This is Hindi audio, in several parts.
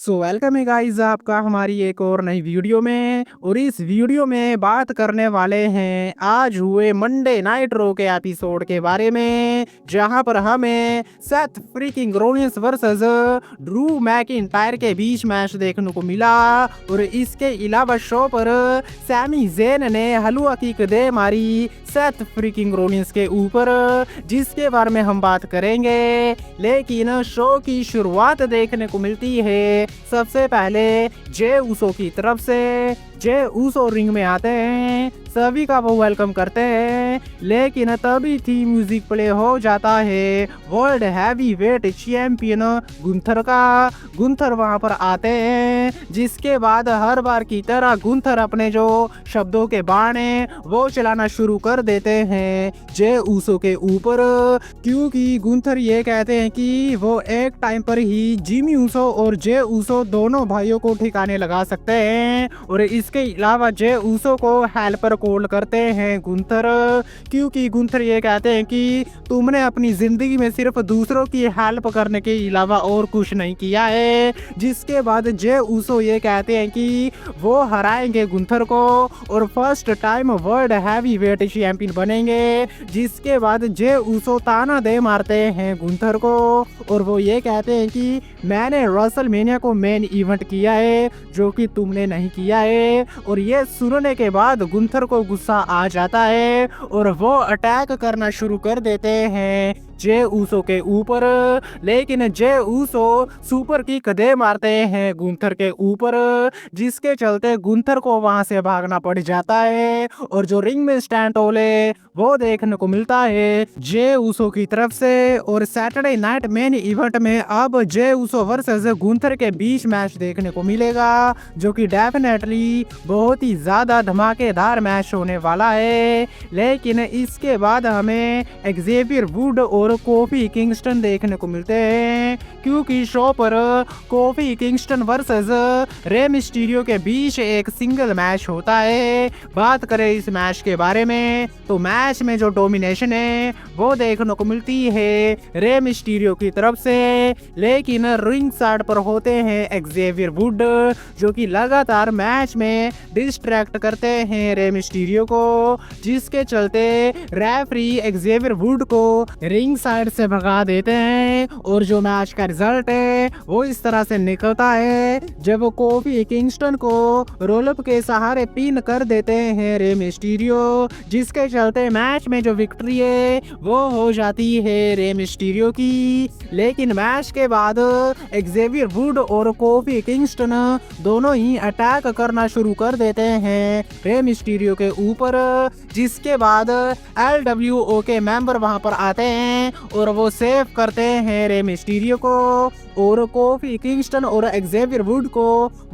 सो वेलकम है गाइस आपका हमारी एक और नई वीडियो में। और इस वीडियो में बात करने वाले हैं आज हुए मंडे नाइट रो के एपिसोड के बारे में, जहां पर हमें Seth freaking Rollins versus Drew McIntyre के बीच मैच देखने को मिला। और इसके अलावा शो पर सैमी ज़ेन ने हलवा किक दे मारी सेथ फ्रीकिंग रोलिंस के ऊपर, जिसके बारे में हम बात करेंगे। लेकिन शो की शुरुआत देखने को मिलती है सबसे पहले जे उसो की तरफ से। जे उसो रिंग में आते हैं, सभी का वो वेलकम करते हैं, लेकिन तभी थी म्यूजिक प्ले हो जाता है world heavy weight champion Gunther का। गुंथर वहां पर आते हैं, जिसके बाद हर बार की तरह गुंथर अपने जो शब्दों के बाण हैं वो चलाना शुरू कर देते हैं जे उसो के ऊपर, क्योंकि गुंथर ये कहते हैं कि वो एक टाइम पर ही जिमी उसो और जे उसो दोनों भाइयों को ठिकाने लगा सकते हैं। और इसके अलावा जे उसो को हेल्पर कॉल करते हैं गुंथर, क्योंकि गुंथर ये कहते हैं कि तुमने अपनी जिंदगी में सिर्फ दूसरों की हेल्प करने के अलावा और कुछ नहीं किया है। जिसके बाद जे उसो ये कहते हैं कि वो हराएंगे गुंथर को और first time world heavy weight champion बनेंगे। जिसके बाद जे उसो ताना दे मारते हैं गुंथर को और वो ये कहते हैं कि मैंने रेसलमेनिया को मेन इवेंट किया है जो कि तुमने नहीं किया है। और ये सुनने के बाद गुंथर को गुस्सा आ जाता है और वो अटैक करना शुरू कर देते हैं जे उसो के ऊपर। लेकिन जे उसो सुपर किक दे मारते हैं गुंथर के ऊपर, जिसके चलते गुंथर को वहां से भागना पड़ जाता है। और जो रिंग में स्टैंड होले वो देखने को मिलता है जे उसो की तरफ से। और सैटरडे नाइट मेन इवेंट में अब जे उसो वर्सेस गुंथर के बीच मैच देखने को मिलेगा, जो कि डेफिनेटली बहुत ही ज्यादा धमाकेदार मैच होने वाला है। लेकिन इसके बाद हमें एक्जेवियर वुड और कोफी किंगस्टन देखने को मिलते हैं, क्योंकि शो पर coffee Kingston versus Rey Mysterio के बीच एक सिंगल मैच होता है। बात करें इस मैच के बारे में तो मैच में जो डोमिनेशन है वो देखने को मिलती है रे मिस्टीरियो की तरफ से, लेकिन रिंग साइड पर होते हैं एक्जेवियर वुड, जो कि लगातार मैच में डिस्ट्रैक्ट करते हैं रे मिस्टीरियो को, जिसके चलते रेफरी एक्जेवियर वुड को रिंग साइड से भगा देते हैं। और जो मैच का रिजल्ट है वो इस तरह से निकलता है जब कोफी किंगस्टन को रोलअप के सहारे पिन कर देते हैं रे मिस्टीरियो, जिसके चलते मैच में जो विक्ट्री है वो हो जाती है रे मिस्टीरियो की। लेकिन मैच के बाद एक्जेवियर वुड और कोफी किंगस्टन दोनों ही अटैक करना शुरू कर देते हैं रे मिस्टीरियो के ऊपर, जिसके बाद LWO के मेंबर वहां पर आते हैं और वो सेव करते हैं रे मिस्टीरियो को। और कोफी किंगस्टन और एक्जेवियर वुड को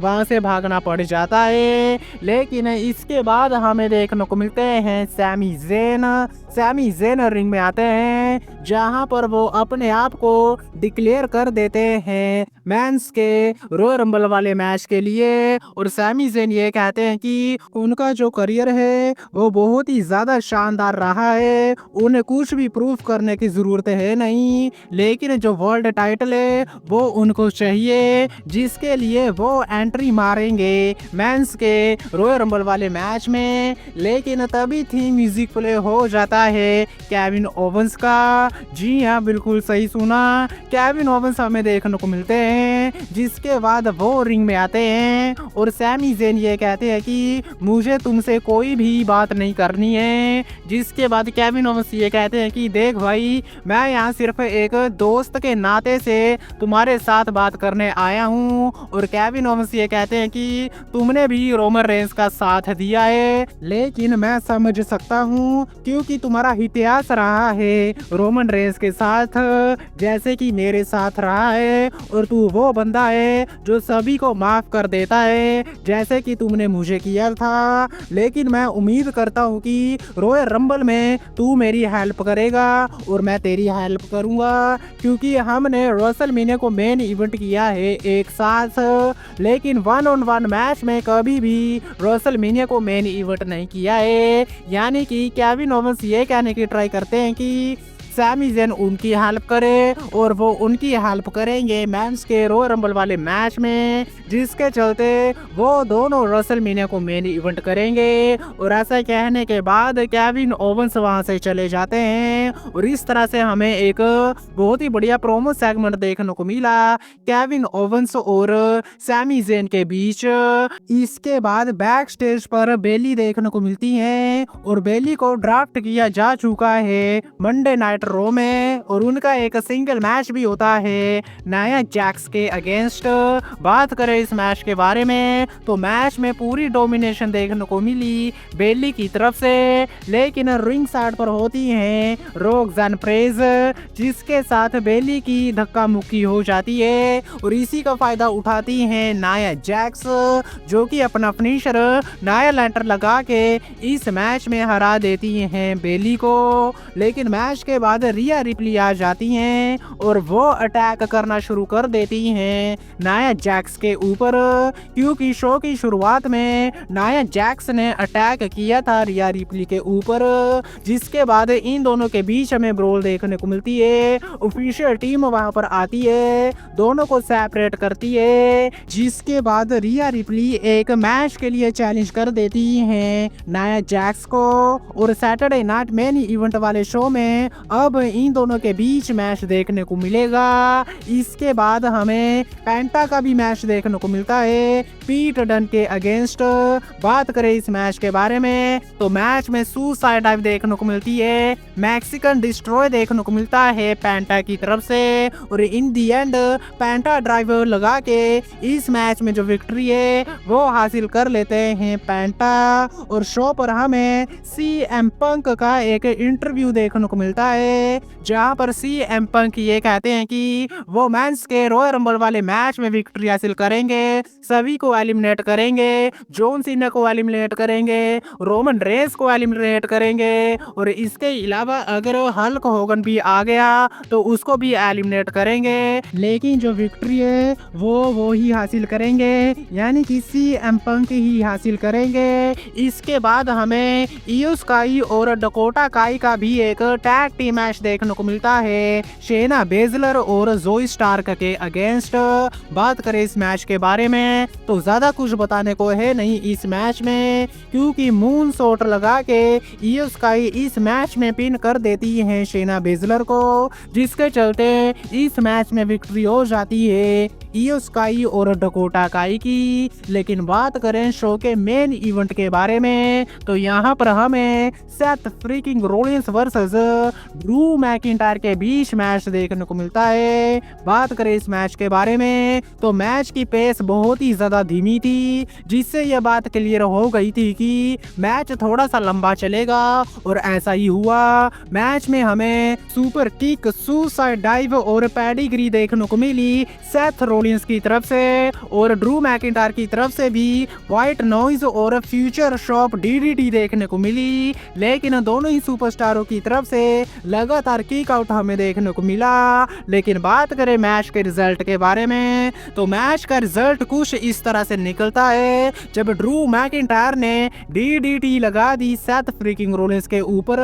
वहां से भागना पड़ जाता है। लेकिन इसके बाद हमें देखने को मिलते हैं सैमी ज़ेन रिंग में आते हैं, जहां पर वो अपने आप को डिक्लेयर कर देते हैं मेंस के रॉयल रंबल वाले मैच के लिए। और सैमी ज़ेन ये कहते हैं कि उनका जो करियर है वो बहुत ही ज्यादा शानदार रहा है, उन्हें कुछ भी प्रूफ करने की जरूरत है नहीं, लेकिन जो वर्ल्ड टाइटल है वो उनको चाहिए, जिसके लिए वो एंट्री मारेंगे मेंस के रॉयल रंबल वाले मैच में। लेकिन तभी थी म्यूजिक प्ले हो जाता है केविन ओवेंस का। जी हाँ, बिल्कुल सही सुना, केविन ओवेंस हमें देखने को मिलते हैं, जिसके बाद वो रिंग में आते हैं और सैमी ज़ेन ये कहते हैं कि मुझे तुमसे कोई भी बात नहीं करनी है। जिसके बाद केविन ओवेंस ये कहते हैं कि देख भाई, मैं यहाँ सिर्फ एक दोस्त के नाते से तुम्हारे साथ बात करने आया हूँ। और केविन ओवेंस ये कहते हैं कि तुमने भी रोमन रेंस का साथ दिया है, लेकिन मैं समझ सकता हूँ क्योंकि तुम्हारा इतिहास रहा है रोमन रेंस के साथ जैसे कि मेरे साथ रहा है, और तू वो बंदा है जो सभी को माफ कर देता है जैसे कि तुमने मुझे किया था। लेकिन मैं उम्मीद करता हूँ कि रॉयल रंबल में तू मेरी हेल्प करेगा और मैं तेरी हेल्प करूँगा, क्योंकि हमने रेसलमेनिया को मेन इवेंट किया है एक साथ, लेकिन 1-on-1 मैच में कभी भी रेसलमेनिया को मेन इवेंट नहीं किया है। यानी कि केविन ओवेंस ये कहने की ट्राई करते हैं कि सैमी ज़ेन उनकी हेल्प करे और वो उनकी हेल्प करेंगे मेंस के रॉयल रंबल वाले मैच में, जिसके चलते वो दोनों रेसलमेनिया को मेन इवेंट करेंगे। और ऐसा कहने के बाद केविन ओवेंस वहां से चले जाते हैं और इस तरह से हमें एक बहुत ही बढ़िया प्रोमो सेगमेंट देखने को मिला केविन ओवेंस और सैमी ज़ेन के बीच। इसके बाद बैक स्टेज पर बेली देखने को मिलती है और बेली को ड्राफ्ट किया जा चुका है मंडे नाइट रॉ में और उनका एक सिंगल मैच भी होता है नाया जैक्स के अगेंस्ट। बात करें इस मैच के बारे में तो मैच में पूरी डोमिनेशन देखने को मिली बेली की तरफ से, लेकिन रिंग साइड पर होती है रोक्सान प्रेज, जिसके साथ बेली की धक्का मुक्की हो जाती है और इसी का फायदा उठाती है नाया जैक्स, जो कि अपना फिनिशर नाया लैंटर लगा के इस मैच में हरा देती हैं बेली को। लेकिन मैच के बाद रिया रिप्ली आ जाती हैं और वो अटैक करना शुरू कर देती हैं नाया जैक्स के ऊपर, क्योंकि शो की शुरुआत में नाया जैक्स ने अटैक किया था रिया रिप्ली के ऊपर, जिसके बाद इन दोनों के बीच हमें ब्रोल देखने को मिलती है। ऑफिशियल टीम वहां पर आती है, दोनों को सेपरेट करती है, जिसके बाद रिया रिप्ली एक मैच के लिए चैलेंज कर देती है नाया जैक्स को और सैटरडे नाइट मेन इवेंट वाले शो में अब इन दोनों के बीच मैच देखने को मिलेगा। इसके बाद हमें पेंटा का भी मैच देखने को मिलता है पीट डन के अगेंस्ट। बात करें इस मैच के बारे में तो मैच में सुसाइड डाइव देखने को मिलती है, मैक्सिकन डिस्ट्रॉय देखने को मिलता है पेंटा की तरफ से और इन दी एंड पेंटा ड्राइवर लगा के इस मैच में जो विक्ट्री है वो हासिल कर लेते हैं पेंटा। और शो पर हमें CM पंक का एक इंटरव्यू देखने को मिलता है, जहां पर CM पंक ये कहते हैं कि वो मेंस के रॉयल रंबल वाले मैच में विक्ट्री हासिल करेंगे, सभी को एलिमिनेट करेंगे, जॉन सीना को एलिमिनेट करेंगे, रोमन रेंस को एलिमिनेट करेंगे और इसके अलावा अगर हल्क होगन भी आ गया तो उसको भी एलिमिनेट करेंगे, लेकिन जो विक्ट्री है वो ही हासिल करेंगे, यानी कि CM पंक ही हासिल करेंगे। इसके बाद हमें इयो स्काई और डकोटा काई का भी एक टैग टीम मैच देखने को मिलता है शेना बेजलर और जोई स्टार्क के अगेंस्ट। बात करें इस मैच के बारे में तो ज्यादा कुछ बताने को है नहीं इस मैच में, क्योंकि मून शॉट लगा के इयो स्काई इस मैच में पिन कर देती है शेना बेजलर को, जिसके चलते इस मैच में विक्ट्री हो जाती है इयो स्काई और डकोटा काई की। लेकिन बात करें शो के मेन इवेंट के बारे में तो यहाँ पर हमें Seth freaking Rollins versus Drew McIntyre के बीच मैच देखने को मिलता है। बात करें इस मैच के बारे में तो मैच की पेस बहुत ही ज्यादा धीमी थी, जिससे यह बात क्लियर हो गई थी कि मैच थोड़ा सा लंबा चलेगा और ऐसा ही हुआ। मैच में हमें सुपर किक, सुसाइड डाइव और पेडिग्री देखने को मिली सेथ रोलिंस की तरफ से और ड्रू मैकिंटायर की तरफ से भी व्हाइट नॉइज और फ्यूचर शॉप DDT देखने को मिली, लेकिन दोनों ही सुपरस्टारों की तरफ से लगातार किक आउट हमें देखने को मिला। लेकिन बात करें मैच के रिजल्ट के बारे में तो मैच का रिजल्ट कुछ इस तरह से निकलता है, जब ड्रू मैकिंटायर ने DDT लगा दी सेथ फ्रीकिंग रोलिंस के ऊपर,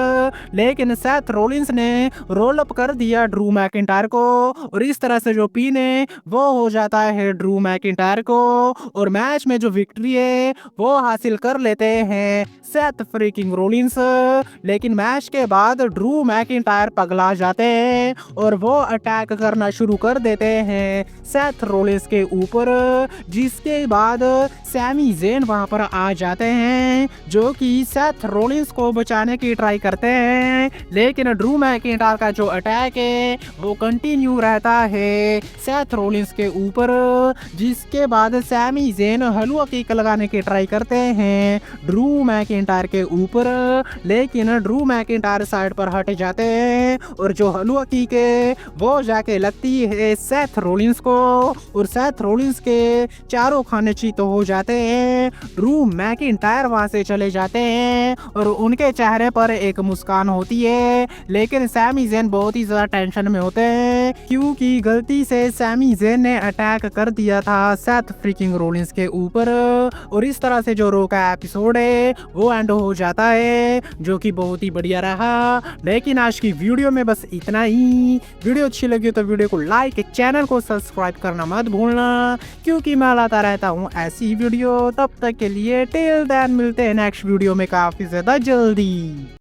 लेकिन सेथ रोलिंस ने रोल अप कर दिया ड्रू मैकिंटायर को और इस तरह से जो पिन है वो हो जाता है ड्रू मैकिंटायर को और मैच में जो विक्ट्री है वो हासिल कर लेते हैं सेथ फ्रीकिंग रोलिंस। लेकिन मैच के बाद ड्रू मैकिंटायर पगला जाते हैं और वो अटैक करना शुरू कर देते हैं सेथ रोलिंस के ऊपर, जिसके बाद सैमी ज़ेन वहां पर आ जाते हैं, जो कि सेथ रोलिंस को बचाने की ट्राई करते हैं, लेकिन ड्रू मैकिंटायर का जो अटैक है वो कंटिन्यू रहता है सेथ रोलिंस के ऊपर, जिसके बाद सैमी ज़ेन हलवा किक लगाने की ट्राई करते हैं ड्रू मैकिंटायर के ऊपर, लेकिन ड्रू मैकिंटायर साइड पर हट जाते हैं और जो हलवा किक है वो जाके लगती है सेथ रोलिंस को और सेथ रोलिंस के चारों खाने चीत हो जाते हैं। ड्रू मैकिंटायर वहां से चले जाते हैं और उनके चेहरे पर एक मुस्कान होती है, लेकिन सैमी ज़ेन बहुत ही ज्यादा टेंशन में होते हैं, क्योंकि गलती से सैमी ज़ेन ने अटैक कर दिया था सेथ फ्रीकिंग रोलिंस के ऊपर, और इस तरह से जो रो का एपिसोड है वो एंड हो जाता है, जो कि बहुत ही बढ़िया रहा। लेकिन आज की वीडियो में बस इतना ही। वीडियो अच्छी लगी तो वीडियो को लाइक, चैनल को सब्सक्राइब करना मत भूलना, क्योंकि मैं लाता रहता हूँ ऐसी वीडियो। तब तक के लिए टिल देन मिलते हैं नेक्स्ट वीडियो में काफी ज्यादा जल्दी।